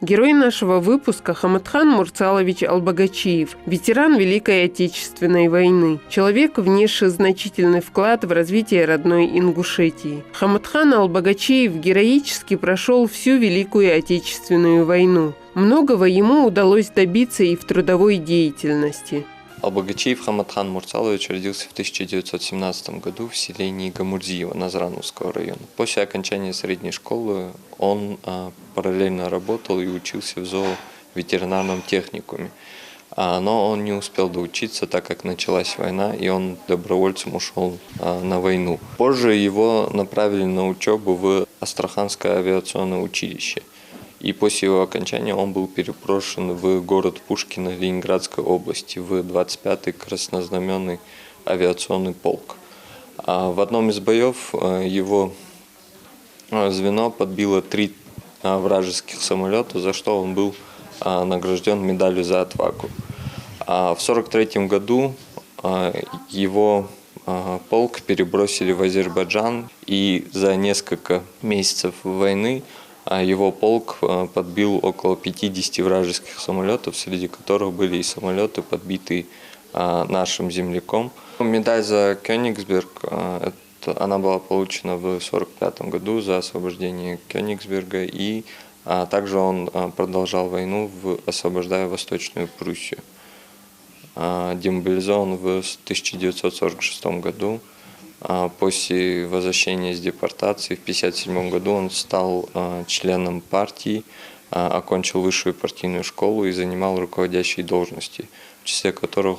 Герой нашего выпуска Хаматхан Мурцалович Албагачиев, ветеран Великой Отечественной войны, человек, внесший значительный вклад в развитие родной Ингушетии. Хаматхан Албагачиев героически прошел всю Великую Отечественную войну. Многого ему удалось добиться и в трудовой деятельности. Албагачиев Хаматхан Мурцалович родился в 1917 году в селении Гамурзиево Назрановского района. После окончания средней школы он параллельно работал и учился в зооветеринарном техникуме. Но он не успел доучиться, так как началась война, и он добровольцем ушел на войну. Позже его направили на учебу в Астраханское авиационное училище. И после его окончания он был переброшен в город Пушкино Ленинградской области в 25-й краснознаменный авиационный полк. В одном из боев его звено подбило 3 вражеских самолета, за что он был награжден медалью за отвагу. В 1943 году его полк перебросили в Азербайджан, и за несколько месяцев войны его полк подбил около 50 вражеских самолетов, среди которых были и самолеты, подбитые нашим земляком. Медаль за Кёнигсберг, она была получена в 1945 году за освобождение Кёнигсберга, и также он продолжал войну, освобождая Восточную Пруссию. Демобилизован в 1946 году. После возвращения с депортации в 1957 году он стал членом партии, окончил высшую партийную школу и занимал руководящие должности, в числе которых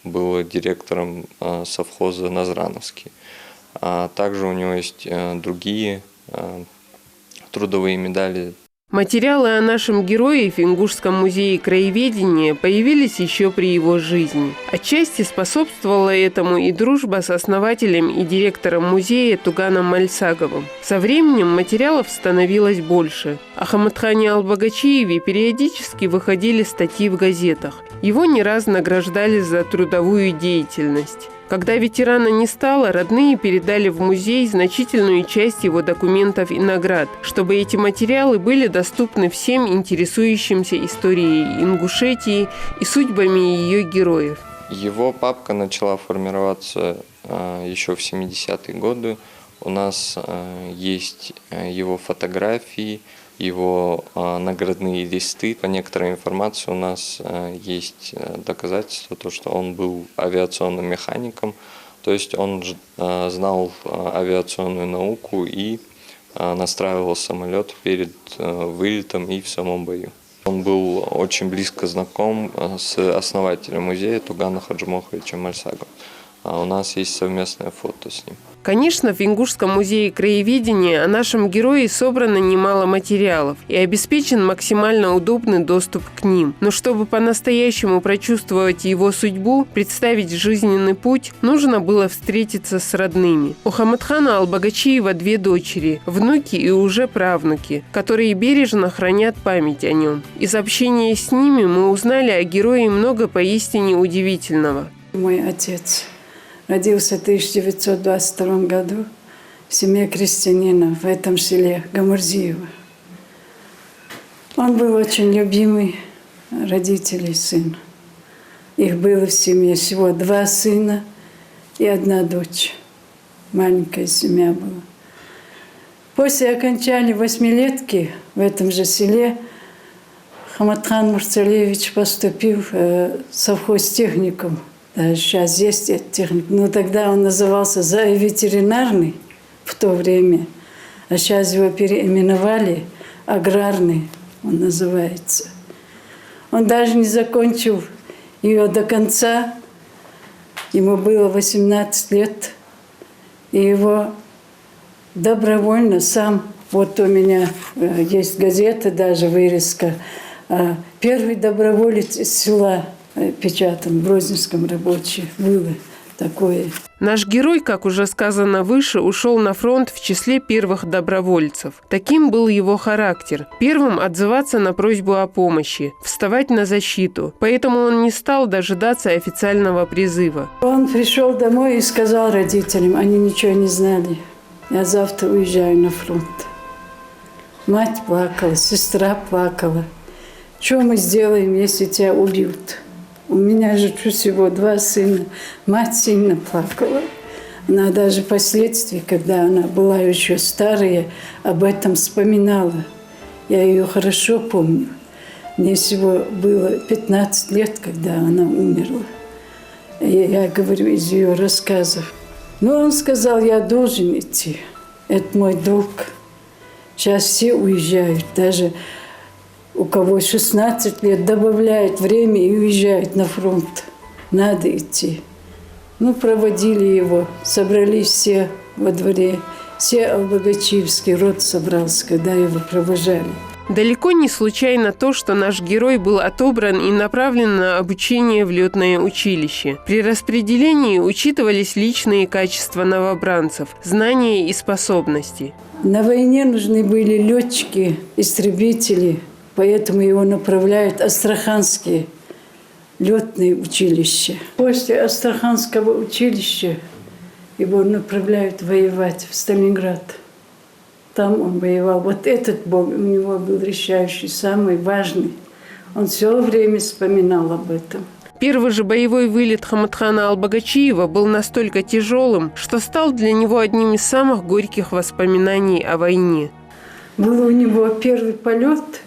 был директором совхоза Назрановский. Также у него есть другие трудовые медали. Материалы о нашем герое в Ингушском музее краеведения появились еще при его жизни. Отчасти способствовала этому и дружба с основателем и директором музея Туганом Мальсаговым. Со временем материалов становилось больше. О Хаматхане Албагачиеве периодически выходили статьи в газетах. Его не раз награждали за трудовую деятельность. Когда ветерана не стало, родные передали в музей значительную часть его документов и наград, чтобы эти материалы были доступны всем интересующимся историей Ингушетии и судьбами ее героев. Его папка начала формироваться еще в 70-е годы. У нас есть его фотографии, его наградные листы. По некоторой информации у нас есть доказательства, что он был авиационным механиком, то есть он знал авиационную науку и настраивал самолет перед вылетом и в самом бою. Он был очень близко знаком с основателем музея Туганом Хаджимоховичем Мальсаговым. У нас есть совместное фото с ним. Конечно, в Ингушском музее краеведения о нашем герое собрано немало материалов и обеспечен максимально удобный доступ к ним. Но чтобы по-настоящему прочувствовать его судьбу, представить жизненный путь, нужно было встретиться с родными. У Хаматхана Албагачиева 2 дочери, внуки и уже правнуки, которые бережно хранят память о нем. Из общения с ними мы узнали о герое много поистине удивительного. Мой отец родился в 1922 году в семье крестьянина в этом селе Гамурзиево. Он был очень любимый родителей сын. Их было в семье всего 2 сына и 1 дочь. Маленькая семья была. После окончания 8-летки в этом же селе Хаматхан Мурцалевич поступил в совхозтехникум. Сейчас есть этот техник, но тогда он назывался зооветеринарный в то время, а сейчас его переименовали, аграрный он называется. Он даже не закончил ее до конца, ему было 18 лет, и его добровольно сам, вот у меня есть газета, даже вырезка, первый доброволец из села, печатан в Грозненском рабочем было такое. Наш герой, как уже сказано выше, ушел на фронт в числе первых добровольцев. Таким был его характер. Первым отзываться на просьбу о помощи, вставать на защиту. Поэтому он не стал дожидаться официального призыва. Он пришел домой и сказал родителям, они ничего не знали: я завтра уезжаю на фронт. Мать плакала, сестра плакала. Что мы сделаем, если тебя убьют? У меня же всего 2 сына. Мать сильно плакала. Она даже впоследствии, когда она была еще старая, об этом вспоминала. Я ее хорошо помню. Мне всего было 15 лет, когда она умерла. Я говорю из ее рассказов. Но он сказал, я должен идти. Это мой долг. Сейчас все уезжают. Даже у кого 16 лет добавляют время и уезжают на фронт. Надо идти. Ну, проводили его. Собрались все во дворе. Все Албогачиевский род собрался, когда его провожали. Далеко не случайно то, что наш герой был отобран и направлен на обучение в летное училище. При распределении учитывались личные качества новобранцев, знания и способности. На войне нужны были летчики, истребители, поэтому его направляют в Астраханские летные училища. После Астраханского училища его направляют воевать в Сталинград. Там он воевал. Вот этот бой у него был решающий, самый важный. Он все время вспоминал об этом. Первый же боевой вылет Хаматхана Албогачиева был настолько тяжелым, что стал для него одним из самых горьких воспоминаний о войне. Был у него первый полет.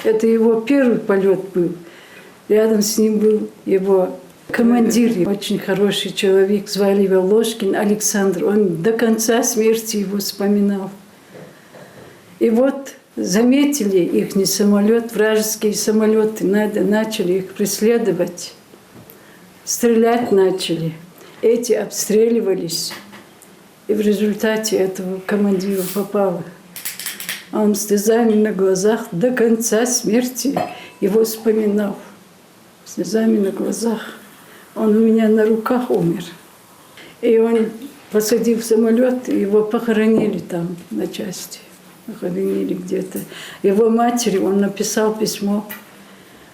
Это его первый полет был. Рядом с ним был его командир, очень хороший человек, звали его Ложкин Александр. Он до конца смерти его вспоминал. И вот заметили их самолет, вражеские самолеты, начали их преследовать, стрелять начали. Эти обстреливались, и в результате этого командиру попало. А он с слезами на глазах до конца смерти его вспоминал. Слезами на глазах. Он у меня на руках умер. И он посадил в самолет, и его похоронили там на части. Похоронили где-то. Его матери он написал письмо,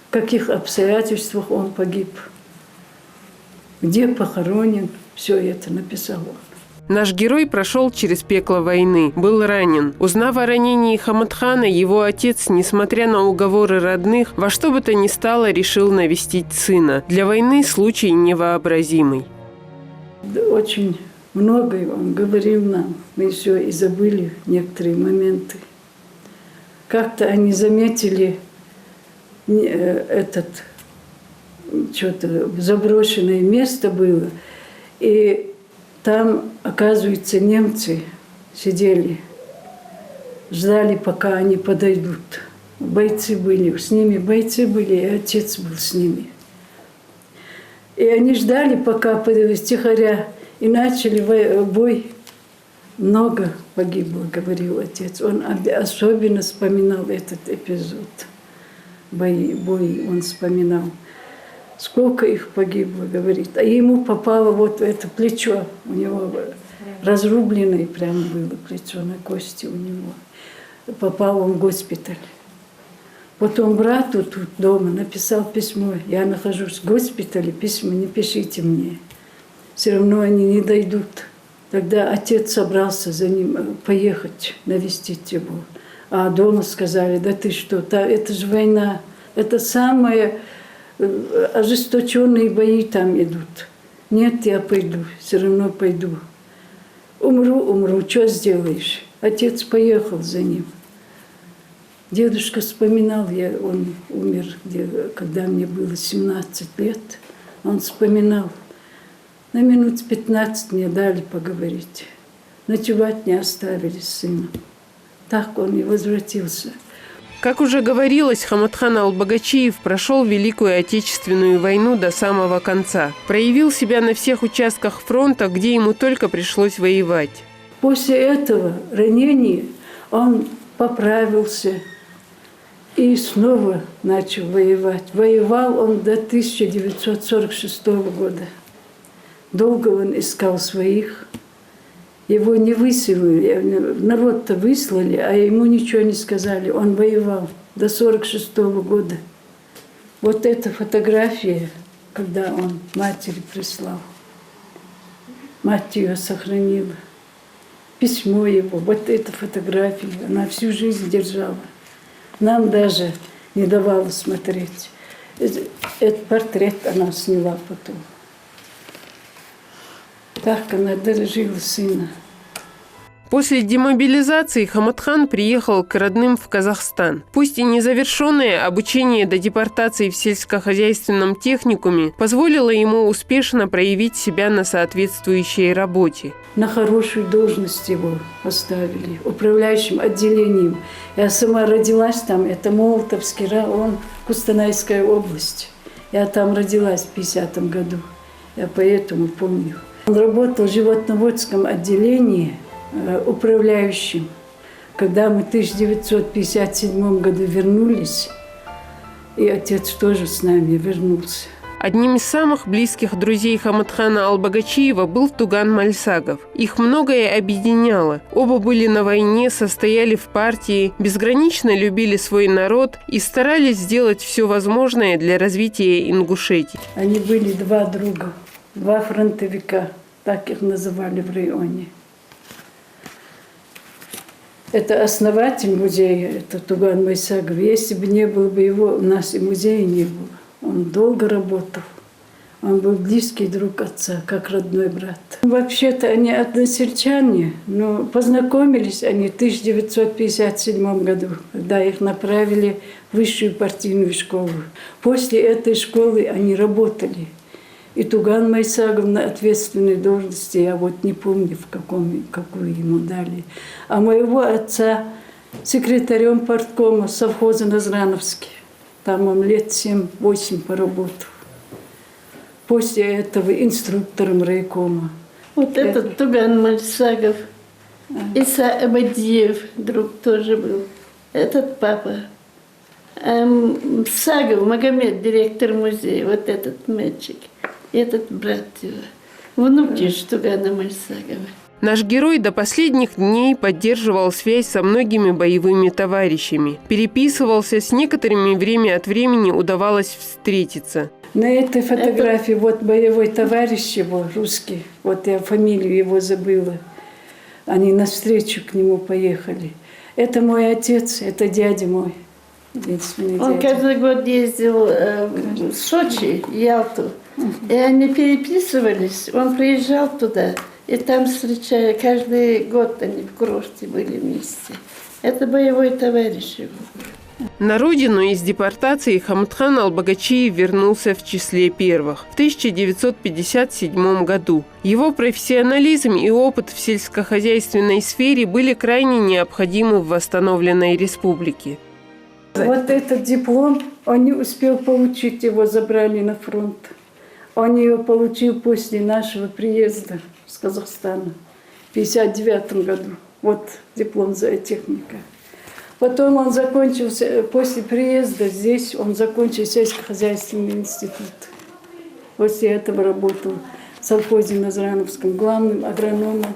в каких обстоятельствах он погиб, где похоронен. Все это написал он. Наш герой прошел через пекло войны, был ранен. Узнав о ранении Хаматхана, его отец, несмотря на уговоры родных, во что бы то ни стало решил навестить сына. Для войны случай невообразимый. Очень многое он говорил нам. Мы все и забыли некоторые моменты. Как-то они заметили этот, что-то заброшенное место было. И там, оказывается, немцы сидели, ждали, пока они подойдут. Бойцы были, с ними бойцы были, и отец был с ними. И они ждали, пока втихаря, и начали бой. Много погибло, говорил отец. Он особенно вспоминал этот эпизод. Бой он вспоминал. Сколько их погибло, говорит. А ему попало вот в это плечо. У него разрубленное прямо было плечо на кости у него. Попал он в госпиталь. Потом брату тут дома написал письмо. Я нахожусь в госпитале, письма не пишите мне. Все равно они не дойдут. Тогда отец собрался за ним поехать, навестить его. А дома сказали, да ты что, это же война. Это самые ожесточенные бои там идут. Нет, я пойду, все равно пойду. Умру, что сделаешь? Отец поехал за ним. Дедушка вспоминал, он умер, когда мне было 17 лет. Он вспоминал. На минут 15 мне дали поговорить. Ночевать не оставили с сыном. Так он и возвратился. Как уже говорилось, Хаматхан Албогачиев прошел Великую Отечественную войну до самого конца. Проявил себя на всех участках фронта, где ему только пришлось воевать. После этого ранения он поправился и снова начал воевать. Воевал он до 1946 года. Долго он искал своих. Его не выселили, народ-то выслали, а ему ничего не сказали. Он воевал до 1946 года. Вот эта фотография, когда он матери прислал. Мать ее сохранила. письмо его, вот эту фотографию, она всю жизнь держала. Нам даже не давала смотреть. Этот портрет она сняла потом. Так она дорожила сына. После демобилизации Хаматхан приехал к родным в Казахстан. Пусть и незавершенное обучение до депортации в сельскохозяйственном техникуме позволило ему успешно проявить себя на соответствующей работе. На хорошую должность его поставили, управляющим отделением. Я сама родилась там, это Молотовский район, Кустанайская область. Я там родилась в 50-м году, я поэтому помню. Он работал в животноводском отделении, управляющим. Когда мы в 1957 году вернулись, и отец тоже с нами вернулся. Одним из самых близких друзей Хаматхана Албагачиева был Туган Мальсагов. Их многое объединяло. Оба были на войне, состояли в партии, безгранично любили свой народ и старались сделать все возможное для развития Ингушетии. Они были два друга, два фронтовика, так их называли в районе. Это основатель музея, это Туган Майсагов. Если бы не было бы его, у нас и музея не было. Он долго работал. Он был близкий друг отца, как родной брат. Вообще-то они односельчане, но познакомились они в 1957 году, когда их направили в высшую партийную школу. После этой школы они работали. И Туган Майсагов на ответственной должности, я вот не помню, какую ему дали. А моего отца секретарем парткома совхоза Назрановский. Там он лет 7-8 поработал. После этого инструктором райкома. Вот этот Туган Мальсагов, Иса Абадиев, друг тоже был. Этот папа. Сагов Магомед, директор музея, вот этот мальчик. Этот брат его. Внуки Тугана Мальсагова. Наш герой до последних дней поддерживал связь со многими боевыми товарищами. Переписывался, с некоторыми время от времени удавалось встретиться. На этой фотографии вот боевой товарищ его, русский, вот я фамилию его забыла. Они навстречу к нему поехали. Это мой отец, это дядя мой. Он каждый год ездил в Сочи, Ялту. И они переписывались, он приезжал туда. И там встречали, каждый год они в курорте были вместе. Это боевой товарищ его. На родину из депортации Хаматхан Албагачиев вернулся в числе первых в 1957 году. Его профессионализм и опыт в сельскохозяйственной сфере были крайне необходимы в восстановленной республике. Вот этот диплом он не успел получить, его забрали на фронт. Он ее получил после нашего приезда с Казахстана в 1959 году. Вот диплом зоотехника. Потом он закончился, после приезда здесь, он закончил сельскохозяйственный институт. После этого работал в совхозе Назрановском главным агрономом.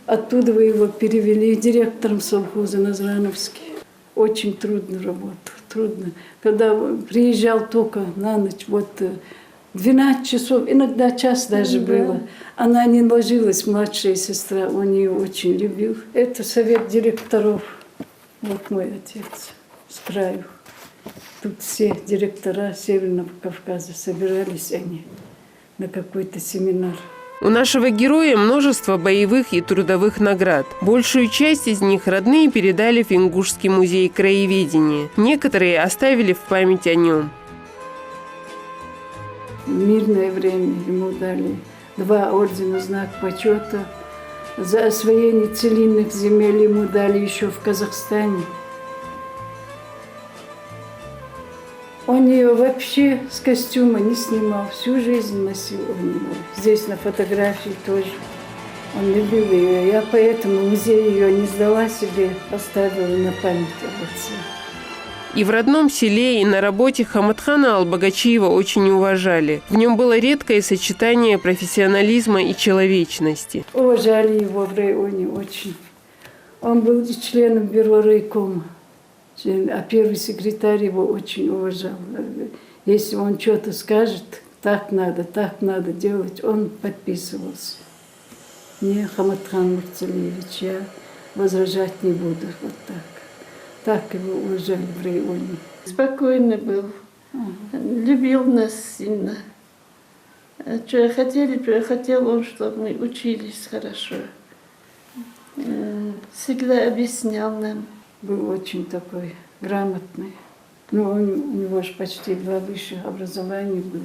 Оттуда его перевели директором совхоза Назрановский. Очень трудно работал, трудно. Когда приезжал только на ночь, вот 12 часов, иногда час даже было. Она не ложилась, младшая сестра, он ее очень любил. Это совет директоров. Вот мой отец с краю. Тут все директора Северного Кавказа собирались они на какой-то семинар. У нашего героя множество боевых и трудовых наград. Большую часть из них родные передали в Ингушский музей краеведения. Некоторые оставили в память о нем. В мирное время ему дали 2 ордена «Знак почета». За освоение целинных земель ему дали еще в Казахстане. Он ее вообще с костюма не снимал, всю жизнь носил он его. Здесь на фотографии тоже. Он любил ее. Я поэтому в музее ее не сдала себе, оставила на память об отце. И в родном селе, и на работе Хаматхана Албагачиева очень уважали. В нем было редкое сочетание профессионализма и человечности. Уважали его в районе очень. Он был членом бюро райкома. А первый секретарь его очень уважал. Если он что-то скажет, так надо делать, он подписывался. Не, Хаматхан Мурцалиевич, я возражать не буду. Вот так. Так его уважали в районе. Спокойный был. Любил нас сильно. Что хотел он, чтобы мы учились хорошо. Всегда объяснял нам. Был очень такой грамотный. Ну, у него же почти 2 высших образования было.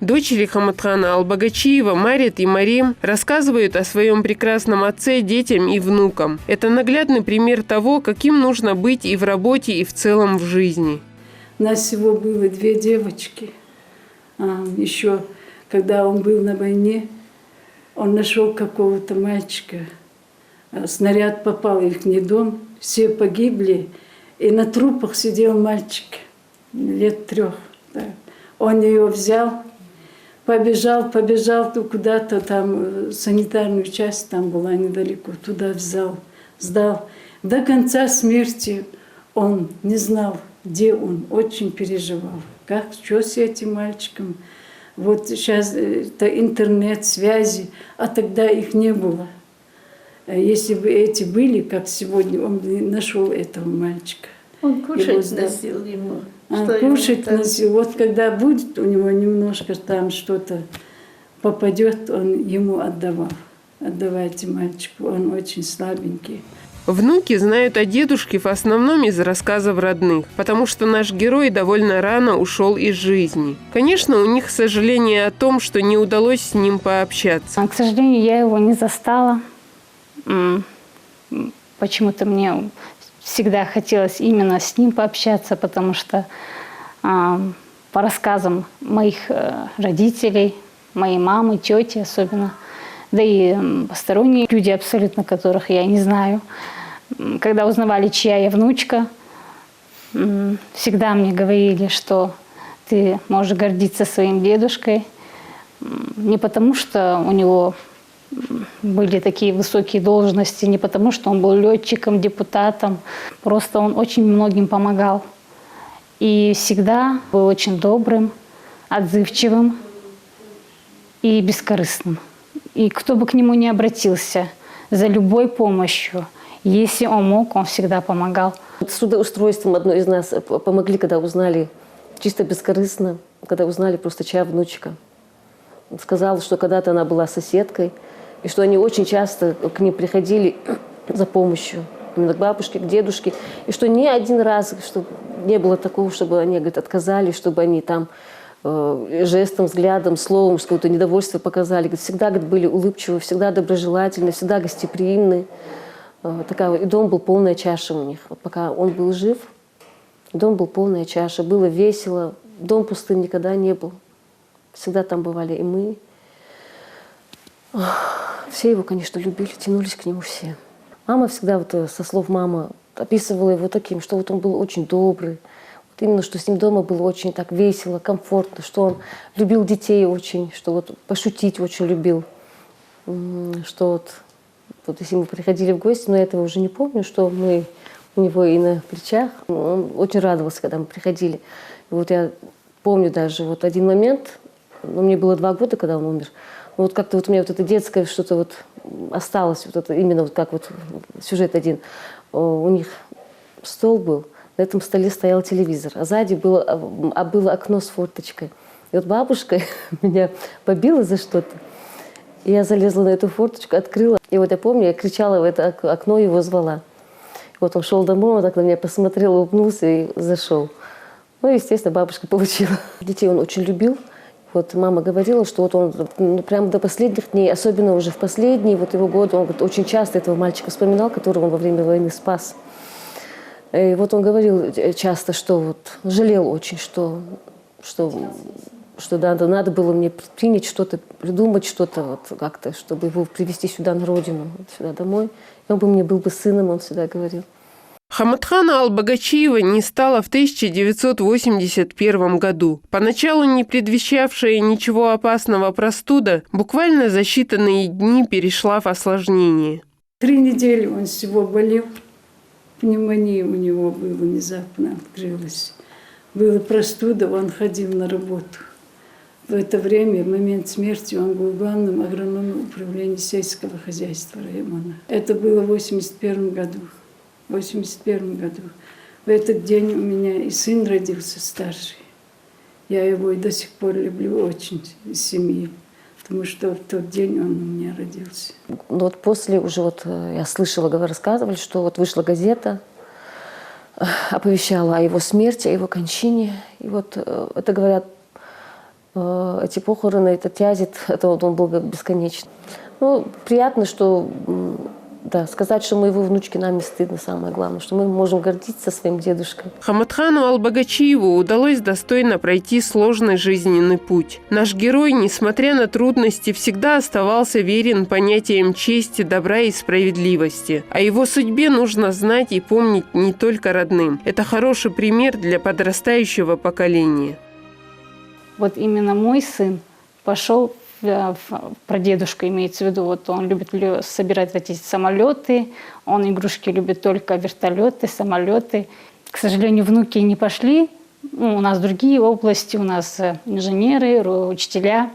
Дочери Хаматхана Албагачиева, Марит и Марим, рассказывают о своем прекрасном отце детям и внукам. Это наглядный пример того, каким нужно быть и в работе, и в целом в жизни. У нас всего было 2 девочки. Еще, когда он был на войне, он нашел какого-то мальчика. Снаряд попал в их дом, все погибли. И на трупах сидел мальчик, лет 3. Да. Он ее взял, побежал куда-то там, санитарную часть там была недалеко, туда взял, сдал. До конца смерти он не знал, где он, очень переживал. Как, что с этим мальчиком? Вот сейчас это интернет, связи, а тогда их не было. Если бы эти были, как сегодня, он бы нашел этого мальчика. Он кушать носил ему. Кушать носил. Вот когда будет у него немножко там что-то попадет, он ему отдавал. Отдавайте мальчику, он очень слабенький. Внуки знают о дедушке в основном из рассказов родных, потому что наш герой довольно рано ушел из жизни. Конечно, у них сожаление о том, что не удалось с ним пообщаться. К сожалению, я его не застала. Почему-то мне всегда хотелось именно с ним пообщаться, потому что по рассказам моих родителей, моей мамы, тети особенно, да и посторонние люди абсолютно, которых я не знаю, когда узнавали, чья я внучка, всегда мне говорили, что ты можешь гордиться своим дедушкой, не потому что у него были такие высокие должности, не потому что он был летчиком, депутатом, просто он очень многим помогал. И всегда был очень добрым, отзывчивым и бескорыстным. И кто бы к нему ни обратился за любой помощью, если он мог, он всегда помогал. С трудоустройством одной из нас помогли, когда узнали, чисто бескорыстно, когда узнали просто чья внучка. Сказала, что когда-то она была соседкой, и что они очень часто к ним приходили за помощью, именно к бабушке, к дедушке, и что ни один раз, чтобы не было такого, чтобы они, говорит, отказались, чтобы они там жестом, взглядом, словом, что-то недовольство показали. Говорит, всегда, говорит, были улыбчивы, всегда доброжелательны, всегда гостеприимны. И дом был полная чаша у них. Вот пока он был жив, дом был полная чаша, было весело, дом пустым никогда не был. Всегда там бывали и мы. Все его, конечно, любили, тянулись к нему все. Мама всегда, вот, со слов мамы, описывала его таким, что вот он был очень добрый. Вот именно, что с ним дома было очень так весело, комфортно, что он любил детей очень, что вот пошутить очень любил. Что вот если мы приходили в гости, но я этого уже не помню, что мы у него и на плечах. Он очень радовался, когда мы приходили. И вот я помню даже вот один момент, мне было 2 года, когда он умер. Вот как-то вот у меня вот это детское что-то вот осталось, вот это именно вот как вот сюжет один. У них стол был, на этом столе стоял телевизор, а сзади было окно с форточкой. И вот бабушка меня побила за что-то. И я залезла на эту форточку, открыла. И вот я помню, я кричала в это окно, его звала. Вот он шел домой, он так на меня посмотрел, улыбнулся и зашел. Ну, естественно, бабушка получила. Детей он очень любил. Вот мама говорила, что вот он прямо до последних дней, особенно уже в последние вот его годы, он вот, очень часто этого мальчика вспоминал, которого он во время войны спас. И вот он говорил часто, что вот жалел очень, что надо было мне предпринять что-то, придумать что-то вот как-то, чтобы его привезти сюда на родину, сюда домой. И он бы мне был бы сыном, он всегда говорил. Хаматхана Албагачиева не стало в 1981 году. Поначалу не предвещавшая ничего опасного простуда буквально за считанные дни перешла в осложнение. 3 недели он всего болел. Пневмония у него была, внезапно открылась. Была простуда, он ходил на работу. В это время, в момент смерти, он был главным агрономом управления сельского хозяйства района. Это было в 1981 году. В 1981 году. В этот день у меня и сын родился старший. Я его и до сих пор люблю очень, из семьи, потому что в тот день он у меня родился. Но вот после уже вот я слышала, рассказывали, что вот вышла газета, оповещала о его смерти, о его кончине. И вот это говорят, эти похороны, это тязит, это вот он был бесконечный. Ну, приятно, что да, сказать, что мы его внучки, нам не стыдно, самое главное, что мы можем гордиться своим дедушкой. Хаматхану Албагачиеву удалось достойно пройти сложный жизненный путь. Наш герой, несмотря на трудности, всегда оставался верен понятиям чести, добра и справедливости. О его судьбе нужно знать и помнить не только родным. Это хороший пример для подрастающего поколения. Вот именно мой сын пошел прадедушка, имеется в виду, вот он любит собирать эти самолеты, он игрушки любит только вертолеты, самолеты. К сожалению, внуки не пошли, у нас другие области, у нас инженеры, учителя,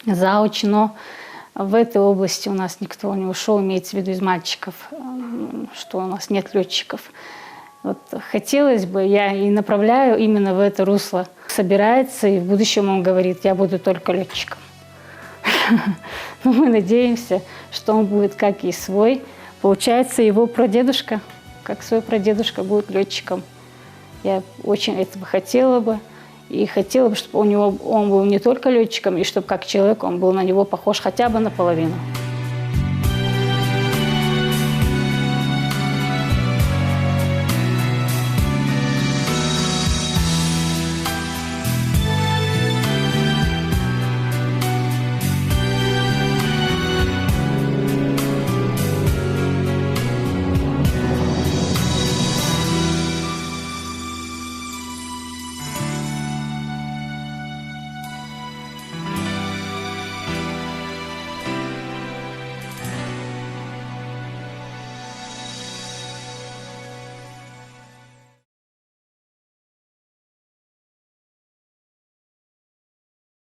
зауч, но в этой области у нас никто не ушел, имеется в виду из мальчиков, что у нас нет летчиков. Вот хотелось бы, я и направляю именно в это русло. Собирается, и в будущем он говорит, я буду только летчиком. Но мы надеемся, что он будет как и свой. Получается, его прадедушка, как свой прадедушка, будет летчиком. Я очень этого хотела бы. И хотела бы, чтобы он был не только летчиком, и чтобы как человек он был на него похож хотя бы наполовину.